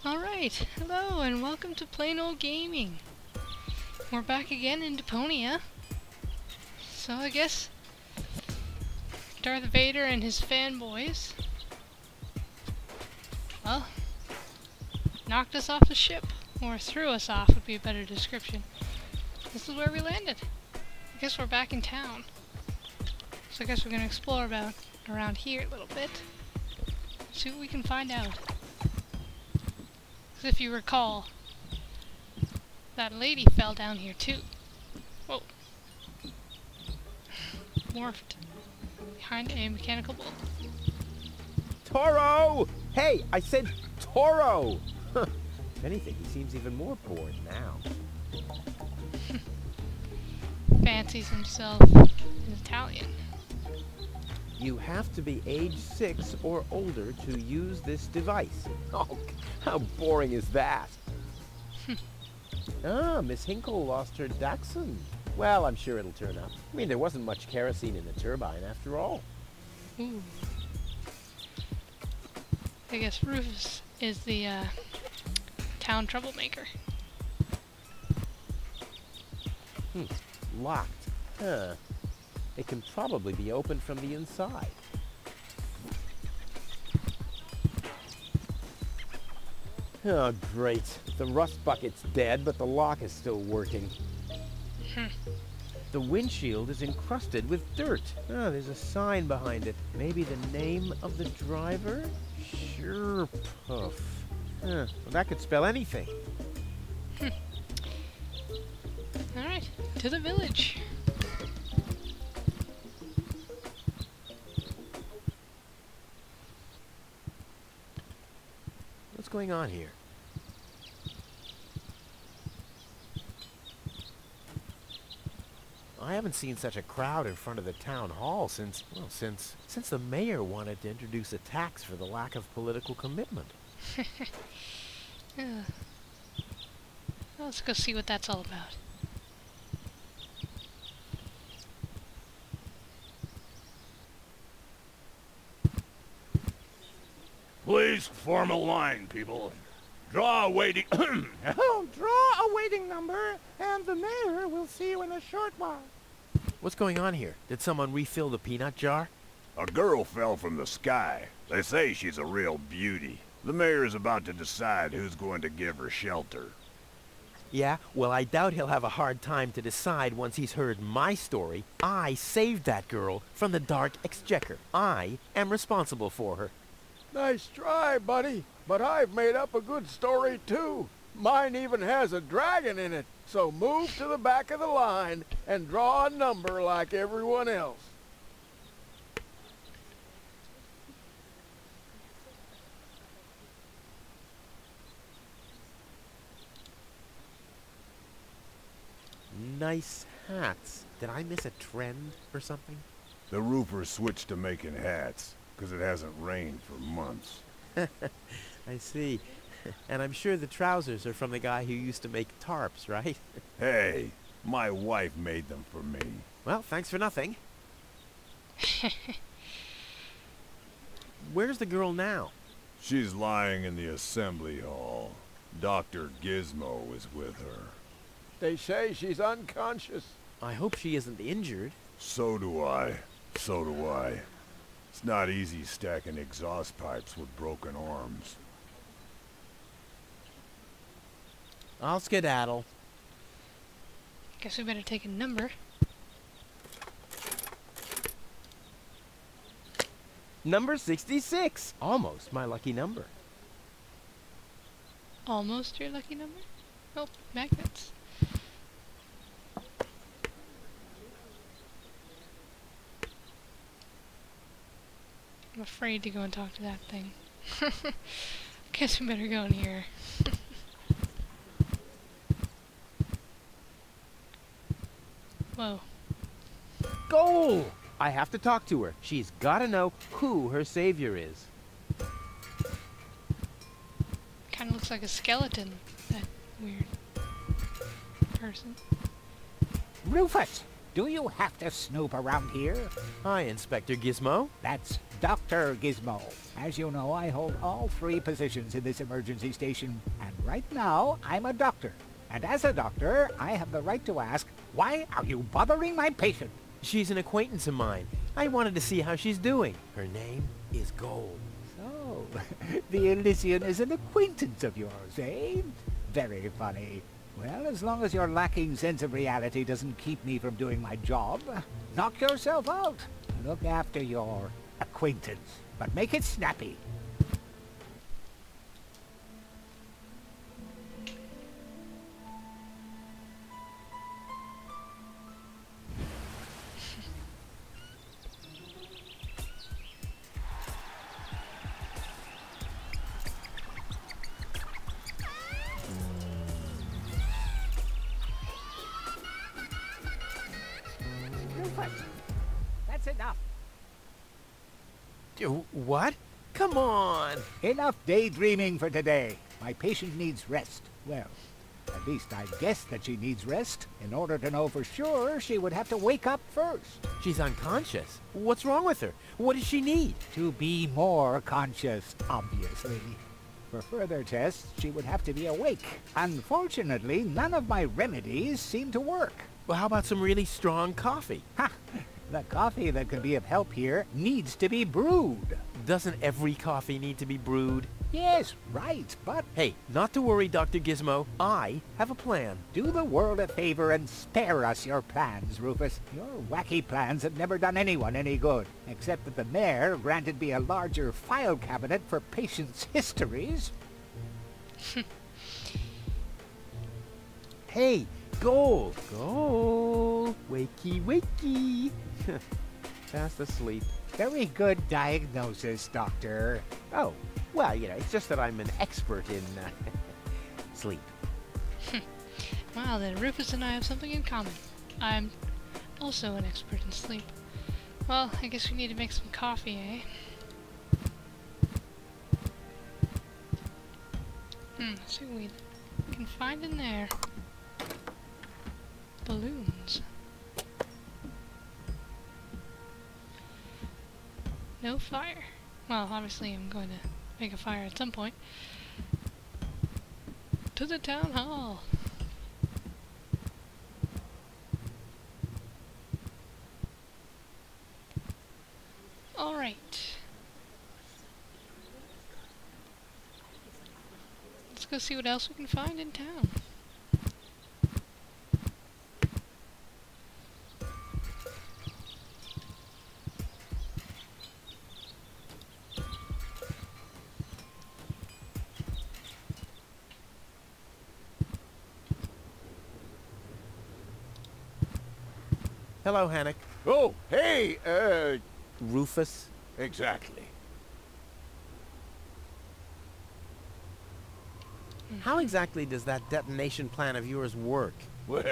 Alright, hello and welcome to Plain Old Gaming. We're back again in Deponia. So I guess Darth Vader and his fanboys, well, knocked us off the ship. Or threw us off would be a better description. This is where we landed. I guess we're back in town. So I guess we're gonna explore around here a little bit. See what we can find out. If you recall, that lady fell down here too. Whoa. Morphed behind a mechanical bull. Toro! Hey, I said Toro! If anything, he seems even more bored now. Fancies himself an Italian. You have to be age 6 or older to use this device. Oh, how boring is that? Miss Hinkle lost her Dachshund. Well, I'm sure it'll turn up. I mean, there wasn't much kerosene in the turbine after all. Ooh. I guess Rufus is the town troublemaker. Locked. Huh. It can probably be opened from the inside. Oh, great. The rust bucket's dead, but the lock is still working. The windshield is encrusted with dirt. Oh, there's a sign behind it. Maybe the name of the driver? Sure, Puff. Well, that could spell anything. Alright, to the village. What's going on here? I haven't seen such a crowd in front of the town hall since the mayor wanted to introduce a tax for the lack of political commitment. Well, let's go see what that's all about. Please form a line, people. Draw a waiting... Oh, draw a waiting number, and the mayor will see you in a short while. What's going on here? Did someone refill the peanut jar? A girl fell from the sky. They say she's a real beauty. The mayor's about to decide who's going to give her shelter. Yeah, well, I doubt he'll have a hard time to decide once he's heard my story. I saved that girl from the Dark Exchequer. I am responsible for her. Nice try, buddy, but I've made up a good story, too. Mine even has a dragon in it, so move to the back of the line and draw a number like everyone else. Nice hats. Did I miss a trend or something? The roofer switched to making hats, because it hasn't rained for months. I see. And I'm sure the trousers are from the guy who used to make tarps, right? Hey, my wife made them for me. Well, thanks for nothing. Where's the girl now? She's lying in the assembly hall. Dr. Gizmo is with her. They say she's unconscious. I hope she isn't injured. So do I. So do I. It's not easy stacking exhaust pipes with broken arms. I'll skedaddle. Guess we better take a number. Number 66. Almost my lucky number. Almost your lucky number? Oh, magnets. I'm afraid to go and talk to that thing. Guess we better go in here. Whoa. Goal! I have to talk to her. She's gotta know who her savior is. Kinda looks like a skeleton. That weird person. Rufus, do you have to snoop around here? Hi, Inspector Gizmo. That's Dr. Dr. Gizmo. As you know, I hold all 3 positions in this emergency station, and right now, I'm a doctor. And as a doctor, I have the right to ask, why are you bothering my patient? She's an acquaintance of mine. I wanted to see how she's doing. Her name is Gold. So, the Elysian is an acquaintance of yours, eh? Very funny. Well, as long as your lacking sense of reality doesn't keep me from doing my job, knock yourself out. Look after your acquaintance, but make it snappy. That's enough. What? Come on! Enough daydreaming for today. My patient needs rest. Well, at least I guess that she needs rest. In order to know for sure, she would have to wake up first. She's unconscious. What's wrong with her? What does she need? To be more conscious, obviously. For further tests, she would have to be awake. Unfortunately, none of my remedies seem to work. Well, how about some really strong coffee? Ha! The coffee that can be of help here needs to be brewed. Doesn't every coffee need to be brewed? Yes, right, but Hey, not to worry, Dr. Gizmo. I have a plan. do the world a favor and spare us your plans, Rufus. Your wacky plans have never done anyone any good, except that the mayor granted me a larger file cabinet for patients' histories. Hey, Gold! Gold! Wakey, wakey! Fast asleep. Very good diagnosis, Doctor. Oh, well, it's just that I'm an expert in sleep. Well, then Rufus and I have something in common. I'm also an expert in sleep. Well, I guess we need to make some coffee, eh? Let's see what we can find in there. Balloons. No fire. Well, obviously I'm going to make a fire at some point. To the town hall. Alright. Let's go see what else we can find in town. Hello, Hannock. Oh, hey, Rufus. exactly. How exactly does that detonation plan of yours work? Well,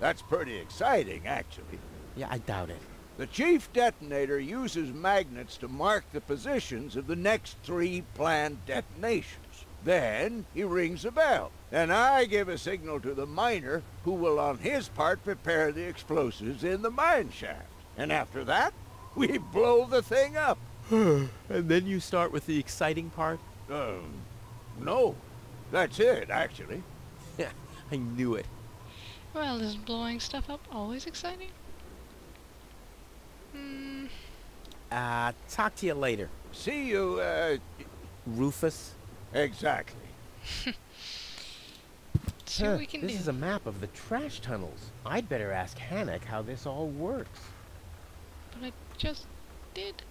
that's pretty exciting, actually. Yeah, I doubt it. The chief detonator uses magnets to mark the positions of the next 3 planned detonations. Then he rings a bell, and I give a signal to the miner, who will on his part prepare the explosives in the mine shaft. And after that, we blow the thing up. And then you start with the exciting part? No. That's it, actually. Yeah, I knew it. Well, is blowing stuff up always exciting? Talk to you later. See you, Rufus. exactly. Let's see what we can This do. is a map of the trash tunnels. I'd better ask Hannock how this all works. But I just did.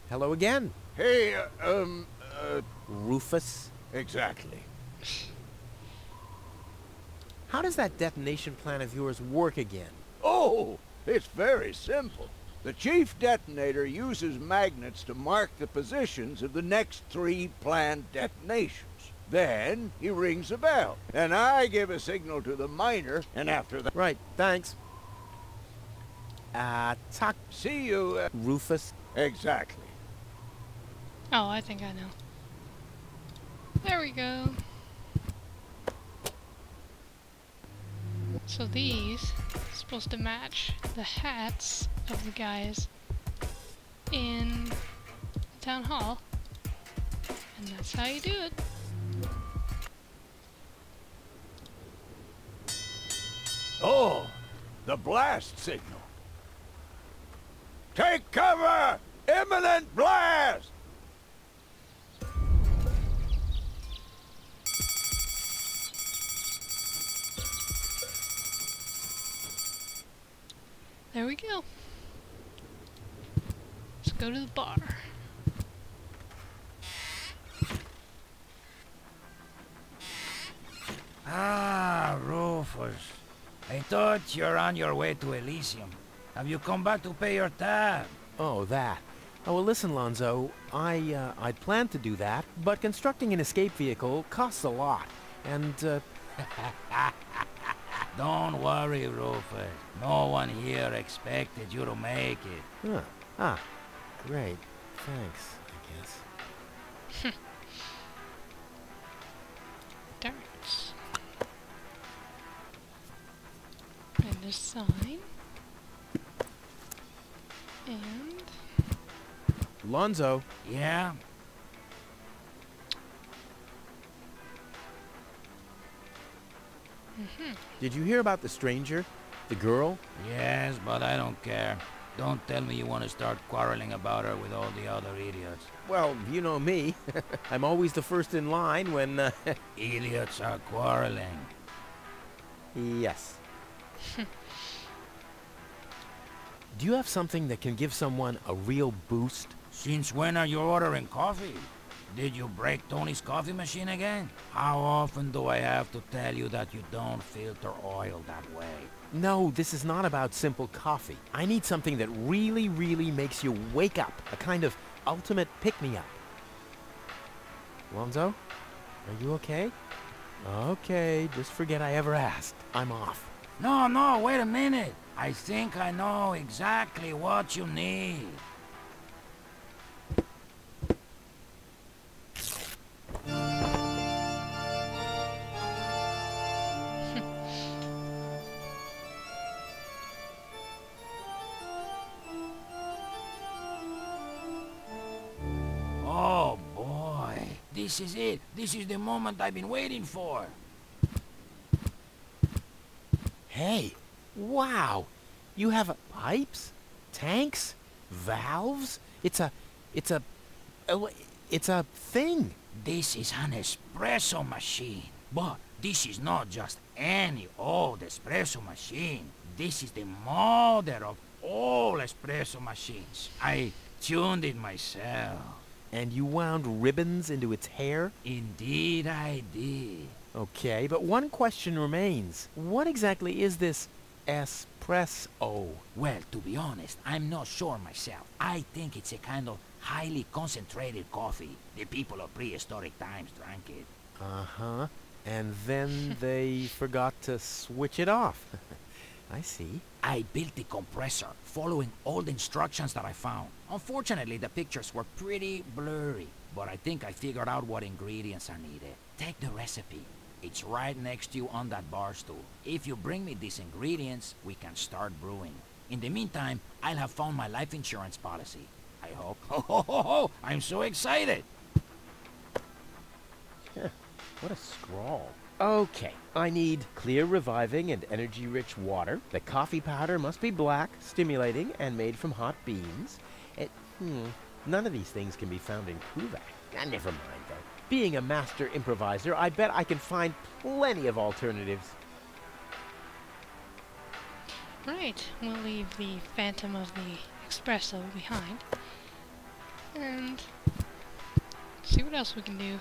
Hello again. Hey, Rufus. exactly. How does that detonation plan of yours work again? Oh, it's very simple. The chief detonator uses magnets to mark the positions of the next 3 planned detonations. Then he rings a bell, and I give a signal to the miner, and after that... Right, thanks. See you, Rufus. exactly. Oh, I think I know. There we go. So these are supposed to match the hats of the guys in the town hall. And that's how you do it. Oh, the blast signal. Take cover! Imminent blast! There we go. Let's go to the bar. Ah, Rufus. I thought you're on your way to Elysium. Have you come back to pay your tab? Oh, that. Oh, well, listen, Lonzo. I'd planned to do that, but constructing an escape vehicle costs a lot. And, Don't worry, Rufus. No one here expected you to make it. Huh. Ah, great. Thanks, I guess. Darts. And a sign. And... Lonzo. Yeah? Did you hear about the stranger? The girl? Yes, but I don't care. Don't tell me you want to start quarreling about her with all the other idiots. Well, you know me. I'm always the first in line when, Idiots are quarreling. Yes. Do you have something that can give someone a real boost? Since when are you ordering coffee? Did you break Tony's coffee machine again? How often do I have to tell you that you don't filter oil that way? No, this is not about simple coffee. I need something that really, really makes you wake up. A kind of ultimate pick-me-up. Lonzo? Are you okay? Okay, just forget I ever asked. I'm off. No, wait a minute. I think I know exactly what you need. Oh boy, this is it. This is the moment I've been waiting for. Hey, wow! You have pipes? Tanks? Valves? It's a thing. This is an espresso machine. But this is not just any old espresso machine. This is the mother of all espresso machines. I tuned it myself. And you wound ribbons into its hair? Indeed I did. Okay, but one question remains. What exactly is this espresso? Well, to be honest, I'm not sure myself. I think it's a kind of highly concentrated coffee. The people of prehistoric times drank it. Uh-huh. And then they forgot to switch it off. I see. I built the compressor, following all the instructions that I found. Unfortunately, the pictures were pretty blurry, but I think I figured out what ingredients are needed. Take the recipe. It's right next to you on that bar stool. If you bring me these ingredients, we can start brewing. In the meantime, I'll have found my life insurance policy. I hope. Oh, I'm so excited! What a scrawl. Okay, I need clear, reviving, and energy-rich water. The coffee powder must be black, stimulating, and made from hot beans. None of these things can be found in Kuvak. Never mind, though. Being a master improviser, I bet I can find plenty of alternatives. Right, we'll leave the phantom of the espresso behind. And see what else we can do.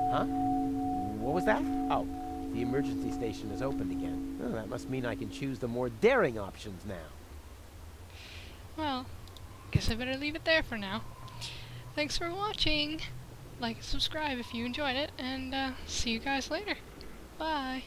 Huh? What was that? Oh, the emergency station is opened again. Oh, that must mean I can choose the more daring options now. Well, guess I better leave it there for now. Thanks for watching. Like and subscribe if you enjoyed it, and see you guys later. Bye.